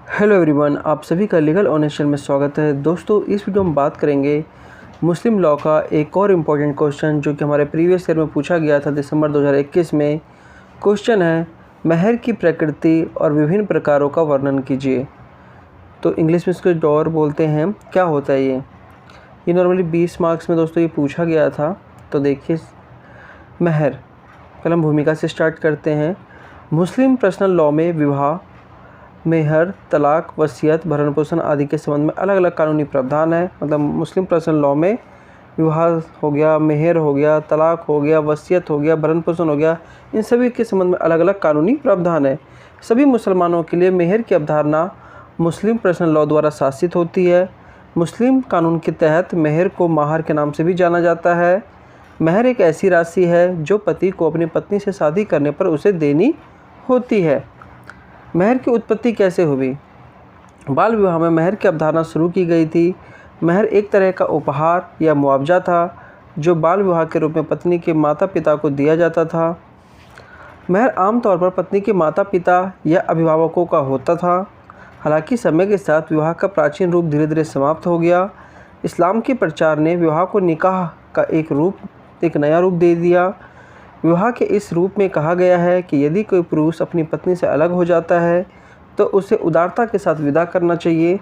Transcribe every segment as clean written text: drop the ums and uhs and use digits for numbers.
Hello everyone, आप सभी का लीगल ऑनेशन में स्वागत है। दोस्तों, इस वीडियो में बात करेंगे मुस्लिम लॉ का एक और इम्पोर्टेंट क्वेश्चन जो कि हमारे प्रीवियस ईयर में पूछा गया था दिसंबर 2021 में। क्वेश्चन है, महर की प्रकृति और विभिन्न प्रकारों का वर्णन कीजिए। तो इंग्लिश में इसको डॉर बोलते हैं। क्या होता है ये नॉर्मली 20 मार्क्स में दोस्तों ये पूछा गया था। तो देखिए, महर, पहले हम भूमिका से स्टार्ट करते हैं। मुस्लिम पर्सनल लॉ में विवाह, मेहर, तलाक, वसीयत, भरण पोषण आदि के संबंध में अलग अलग कानूनी प्रावधान है। मतलब मुस्लिम पर्सनल लॉ में विवाह हो गया, मेहर हो गया, तलाक हो गया, वसीयत हो गया, भरण पोषण हो गया, इन सभी के संबंध में अलग अलग कानूनी प्रावधान है। सभी मुसलमानों के लिए मेहर की अवधारणा मुस्लिम पर्सनल लॉ द्वारा शासित होती है। मुस्लिम कानून के तहत मेहर को महार के नाम से भी जाना जाता है। मेहर एक ऐसी राशि है जो पति को अपनी पत्नी से शादी करने पर उसे देनी होती है। मेहर की उत्पत्ति कैसे हुई? बाल विवाह में मेहर की अवधारणा शुरू की गई थी। मेहर एक तरह का उपहार या मुआवजा था जो बाल विवाह के रूप में पत्नी के माता पिता को दिया जाता था। मेहर आमतौर पर पत्नी के माता पिता या अभिभावकों का होता था। हालांकि समय के साथ विवाह का प्राचीन रूप धीरे धीरे समाप्त हो गया। इस्लाम के प्रचार ने विवाह को निकाह का एक नया रूप दे दिया। विवाह के इस रूप में कहा गया है कि यदि कोई पुरुष अपनी पत्नी से अलग हो जाता है तो उसे उदारता के साथ विदा करना चाहिए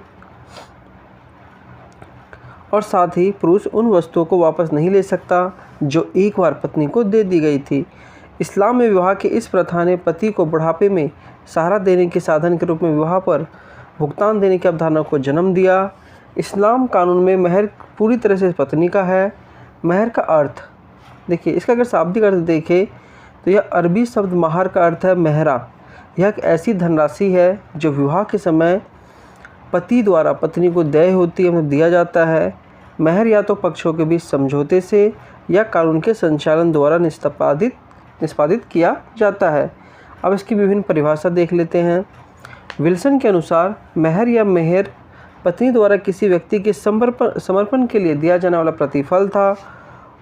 और साथ ही पुरुष उन वस्तुओं को वापस नहीं ले सकता जो एक बार पत्नी को दे दी गई थी। इस्लाम में विवाह की इस प्रथा ने पति को बुढ़ापे में सहारा देने के साधन के रूप में विवाह पर भुगतान देने की अवधारणा को जन्म दिया। इस्लाम कानून में मेहर पूरी तरह से पत्नी का है। मेहर का अर्थ देखिए, इसका अगर शाब्दिक अर्थ देखें तो यह अरबी शब्द महार का अर्थ है मेहरा। यह एक ऐसी धनराशि है जो विवाह के समय पति द्वारा पत्नी को देय होती है, मतलब दिया जाता है। मेहर या तो पक्षों के बीच समझौते से या कानून के संचालन द्वारा निष्पादित किया जाता है। अब इसकी विभिन्न परिभाषा देख लेते हैं। विल्सन के अनुसार मेहर या मेहर पत्नी द्वारा किसी व्यक्ति के समर्पण के लिए दिया जाने वाला प्रतिफल था।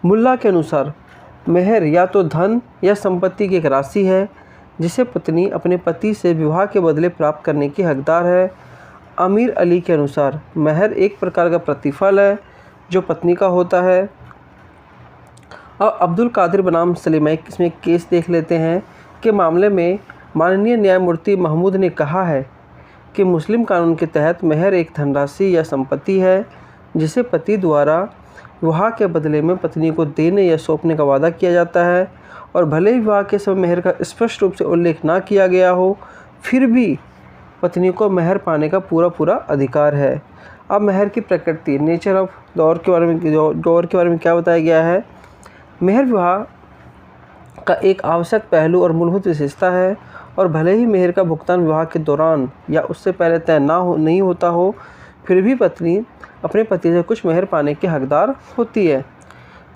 मुल्ला के अनुसार मेहर या तो धन या संपत्ति की एक राशि है जिसे पत्नी अपने पति से विवाह के बदले प्राप्त करने की हकदार है। अमीर अली के अनुसार मेहर एक प्रकार का प्रतिफल है जो पत्नी का होता है। और अब्दुल कादिर बनाम सलीम इसमें केस देख लेते हैं के मामले में माननीय न्यायमूर्ति महमूद ने कहा है कि मुस्लिम कानून के तहत मेहर एक धनराशि या संपत्ति है जिसे पति द्वारा विवाह के बदले में पत्नी को देने या सौंपने का वादा किया जाता है। और भले ही विवाह के समय मेहर का स्पष्ट रूप से उल्लेख ना किया गया हो, फिर भी पत्नी को मेहर पाने का पूरा अधिकार है। अब मेहर की प्रकृति, नेचर ऑफ दौर के बारे में क्या बताया गया है? मेहर विवाह का एक आवश्यक पहलू और मूलभूत विशेषता है और भले ही मेहर का भुगतान विवाह के दौरान या उससे पहले तय नहीं होता हो, फिर भी पत्नी अपने पति से कुछ मेहर पाने की हकदार होती है।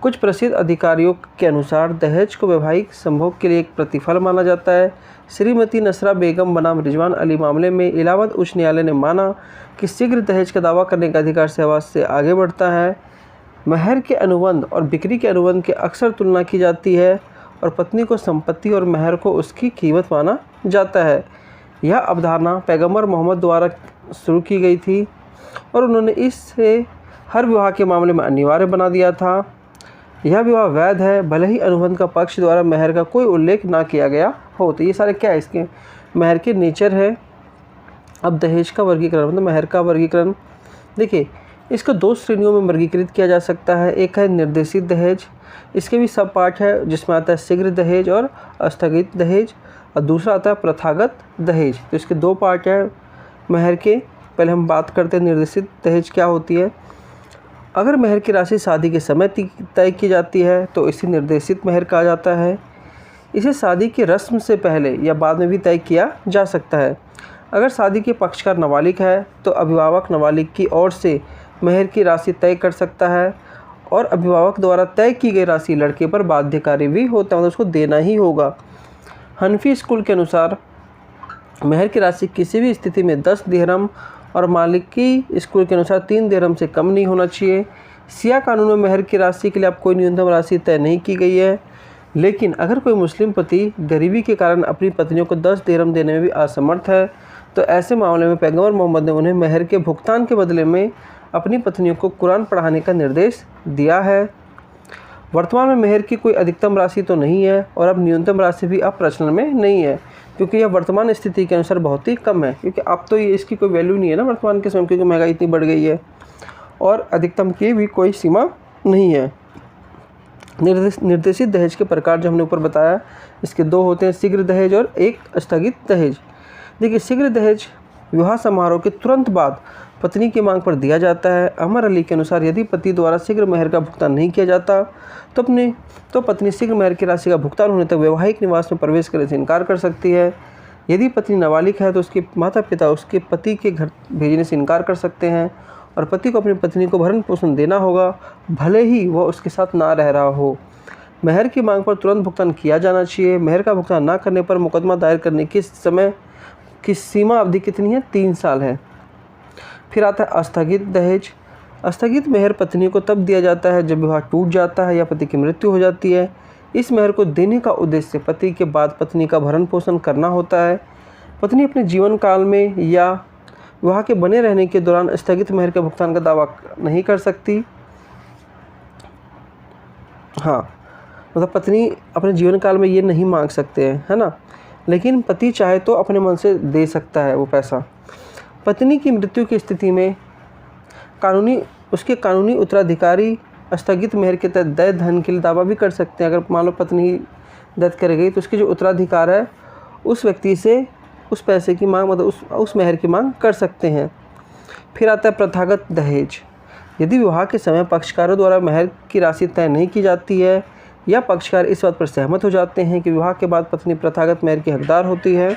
कुछ प्रसिद्ध अधिकारियों के अनुसार दहेज को वैवाहिक संभोग के लिए एक प्रतिफल माना जाता है। श्रीमती नसरा बेगम बनाम रिजवान अली मामले में इलाहाबाद उच्च न्यायालय ने माना कि शीघ्र दहेज का दावा करने का अधिकार सहवास से आगे बढ़ता है। मेहर के अनुबंध और बिक्री के अनुबंध की अक्सर तुलना की जाती है और पत्नी को संपत्ति और मेहर को उसकी कीमत माना जाता है। यह अवधारणा पैगंबर मोहम्मद द्वारा शुरू की गई थी और उन्होंने इससे हर विवाह के मामले में अनिवार्य बना दिया था। यह विवाह वैध है भले ही अनुबंध का पक्ष द्वारा मेहर का कोई उल्लेख ना किया गया हो। तो ये सारे क्या है, इसके मेहर के नेचर है। अब दहेज का वर्गीकरण, मतलब मेहर का वर्गीकरण देखिए, इसको दो श्रेणियों में वर्गीकृत किया जा सकता है। एक है निर्देशित दहेज, इसके भी सब पार्ट है जिसमें आता है शीघ्र दहेज और स्थगित दहेज, और दूसरा आता है प्रथागत दहेज। तो इसके दो पार्ट है मेहर के। पहले हम बात करते हैं निर्देशित दहेज क्या होती है। अगर मेहर की राशि शादी के समय तय की जाती है तो इसे निर्देशित मेहर कहा जाता है। इसे शादी की रस्म से पहले या बाद में भी तय किया जा सकता है। अगर शादी के पक्षकार नाबालिग है तो अभिभावक नाबालिग की ओर से मेहर की राशि तय कर सकता है और अभिभावक द्वारा तय की गई राशि लड़के पर बाध्यकारी भी होता है, मतलब उसको देना ही होगा। हनफी स्कूल के अनुसार मेहर की राशि किसी भी स्थिति में 10 दिरहम और मालिकी स्कूल के अनुसार 3 दिरहम से कम नहीं होना चाहिए। सिया कानून में मेहर की राशि के लिए अब कोई न्यूनतम राशि तय नहीं की गई है, लेकिन अगर कोई मुस्लिम पति गरीबी के कारण अपनी पत्नियों को 10 दिरहम देने में भी असमर्थ है तो ऐसे मामले में पैगंबर मोहम्मद ने उन्हें मेहर के भुगतान के बदले में अपनी पत्नियों को कुरान पढ़ाने का निर्देश दिया है। वर्तमान में मेहर की कोई अधिकतम राशि तो नहीं है और अब न्यूनतम राशि भी अब प्रचलन में नहीं है, क्योंकि यह वर्तमान स्थिति के अनुसार बहुत ही कम है, क्योंकि अब तो ये इसकी कोई वैल्यू नहीं है ना वर्तमान के समय, क्योंकि महंगाई इतनी बढ़ गई है और अधिकतम की भी कोई सीमा नहीं है। निर्देशित दहेज के प्रकार जो हमने ऊपर बताया, इसके दो होते हैं, शीघ्र दहेज और एक स्थगित दहेज। देखिए, शीघ्र दहेज विवाह समारोह के तुरंत बाद पत्नी की मांग पर दिया जाता है। अमर अली के अनुसार यदि पति द्वारा शीघ्र मेहर का भुगतान नहीं किया जाता तो पत्नी शीघ्र मेहर की राशि का भुगतान होने तक वैवाहिक निवास में प्रवेश करने से इनकार कर सकती है। यदि पत्नी नाबालिग है तो उसके माता पिता उसके पति के घर भेजने से इनकार कर सकते हैं और पति को अपनी पत्नी को भरण पोषण देना होगा, भले ही वह उसके साथ ना रह रहा हो। मेहर की मांग पर तुरंत भुगतान किया जाना चाहिए। मेहर का भुगतान न करने पर मुकदमा दायर करने की समय की सीमा अवधि कितनी है? 3 साल है। फिर आता है अस्थगित दहेज। अस्थगित मेहर पत्नी को तब दिया जाता है जब विवाह टूट जाता है या पति की मृत्यु हो जाती है। इस मेहर को देने का उद्देश्य पति के बाद पत्नी का भरण पोषण करना होता है। पत्नी अपने जीवन काल में या विवाह के बने रहने के दौरान स्थगित मेहर के भुगतान का दावा नहीं कर सकती। हाँ, मतलब पत्नी अपने जीवन काल में ये नहीं मांग सकते हैं, है ना, लेकिन पति चाहे तो अपने मन से दे सकता है वो पैसा। पत्नी की मृत्यु की स्थिति में उसके कानूनी उत्तराधिकारी स्थगित मेहर के तहत दय धन के लिए दावा भी कर सकते हैं। अगर मान लो पत्नी डेथ कर गई तो उसके जो उत्तराधिकार है उस व्यक्ति से उस पैसे की मांग, मतलब उस मेहर की मांग कर सकते हैं। फिर आता है प्रथागत दहेज। यदि विवाह के समय पक्षकारों द्वारा मेहर की राशि तय नहीं की जाती है या पक्षकार इस बात पर सहमत हो जाते हैं कि विवाह के बाद पत्नी प्रथागत मेहर की हकदार होती है।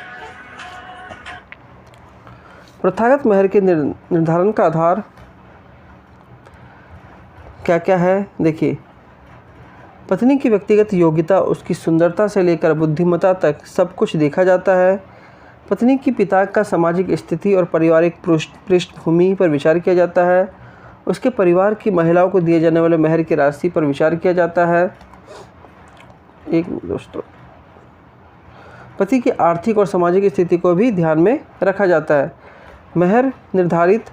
प्रथागत मेहर के निर्धारण का आधार क्या क्या है? देखिए, पत्नी की व्यक्तिगत योग्यता, उसकी सुंदरता से लेकर बुद्धिमत्ता तक सब कुछ देखा जाता है। पत्नी की पिता का सामाजिक स्थिति और पारिवारिक पृष्ठभूमि पर विचार किया जाता है। उसके परिवार की महिलाओं को दिए जाने वाले मेहर की राशि पर विचार किया जाता है। दोस्तों, पति की आर्थिक और सामाजिक स्थिति को भी ध्यान में रखा जाता है। मेहर निर्धारित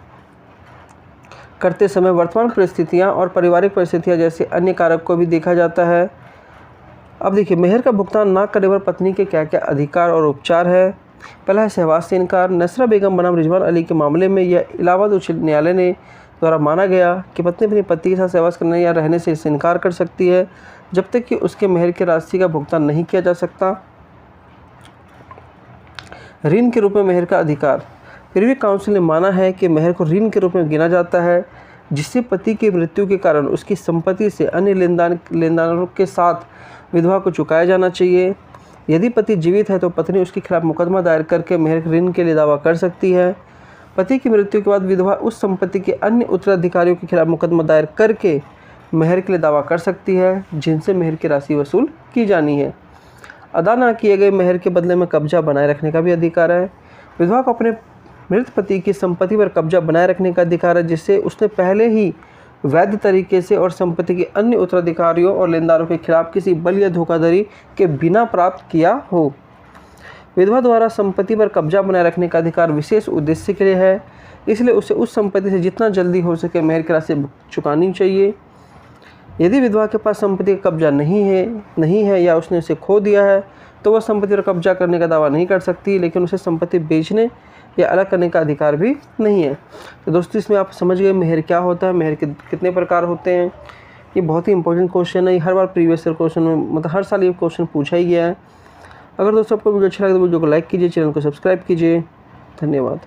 करते समय वर्तमान परिस्थितियां और पारिवारिक परिस्थितियां जैसे अन्य कारक को भी देखा जाता है। अब देखिए, मेहर का भुगतान ना करने पर पत्नी के क्या क्या अधिकार और उपचार है। पहला है सहवास से इनकार। नसरा बेगम बनाम रिजवान अली के मामले में यह इलाहाबाद उच्च न्यायालय ने द्वारा माना गया कि पत्नी अपने पति के साथ सहवास करने या रहने से इनकार कर सकती है जब तक कि उसके मेहर की राशि का भुगतान नहीं किया जा सकता। ऋण के रूप में मेहर का अधिकार। प्रिवी काउंसिल ने माना है कि मेहर को ऋण के रूप में गिना जाता है जिससे पति की मृत्यु के कारण उसकी संपत्ति से अन्य लेनदारों के साथ विधवा को चुकाया जाना चाहिए। यदि पति जीवित है तो पत्नी उसके खिलाफ मुकदमा दायर करके मेहर ऋण के लिए दावा कर सकती है। पति की मृत्यु के बाद विधवा उस संपत्ति के अन्य उत्तराधिकारियों के खिलाफ मुकदमा दायर करके मेहर के लिए दावा कर सकती है जिनसे मेहर की राशि वसूल की जानी है। अदा न किए गए मेहर के बदले में कब्जा बनाए रखने का भी अधिकार है। विधवा को अपने मृत पति की संपत्ति पर कब्जा बनाए रखने का अधिकार है जिससे उसने पहले ही वैध तरीके से और संपत्ति के अन्य उत्तराधिकारियों और लेनदारों के खिलाफ किसी बल या धोखाधड़ी के बिना प्राप्त किया हो। विधवा द्वारा संपत्ति पर कब्जा बनाए रखने का अधिकार विशेष उद्देश्य के लिए है, इसलिए उसे उस संपत्ति से जितना जल्दी हो सके मेहर की राशि चुकानी चाहिए। यदि विधवा के पास संपत्ति का कब्जा नहीं है या उसने उसे खो दिया है तो वह संपत्ति पर कब्जा करने का दावा नहीं कर सकती, लेकिन उसे संपत्ति बेचने या अलग करने का अधिकार भी नहीं है। तो दोस्तों, इसमें आप समझ गए मेहर क्या होता है, मेहर के कितने प्रकार होते हैं। ये बहुत ही इंपॉर्टेंट क्वेश्चन है, ये हर बार प्रीवियस ईयर क्वेश्चन में, मतलब हर साल ये क्वेश्चन पूछा ही गया है। अगर दोस्तों आपको वीडियो अच्छा लगे तो वीडियो को लाइक कीजिए, चैनल को सब्सक्राइब कीजिए। धन्यवाद।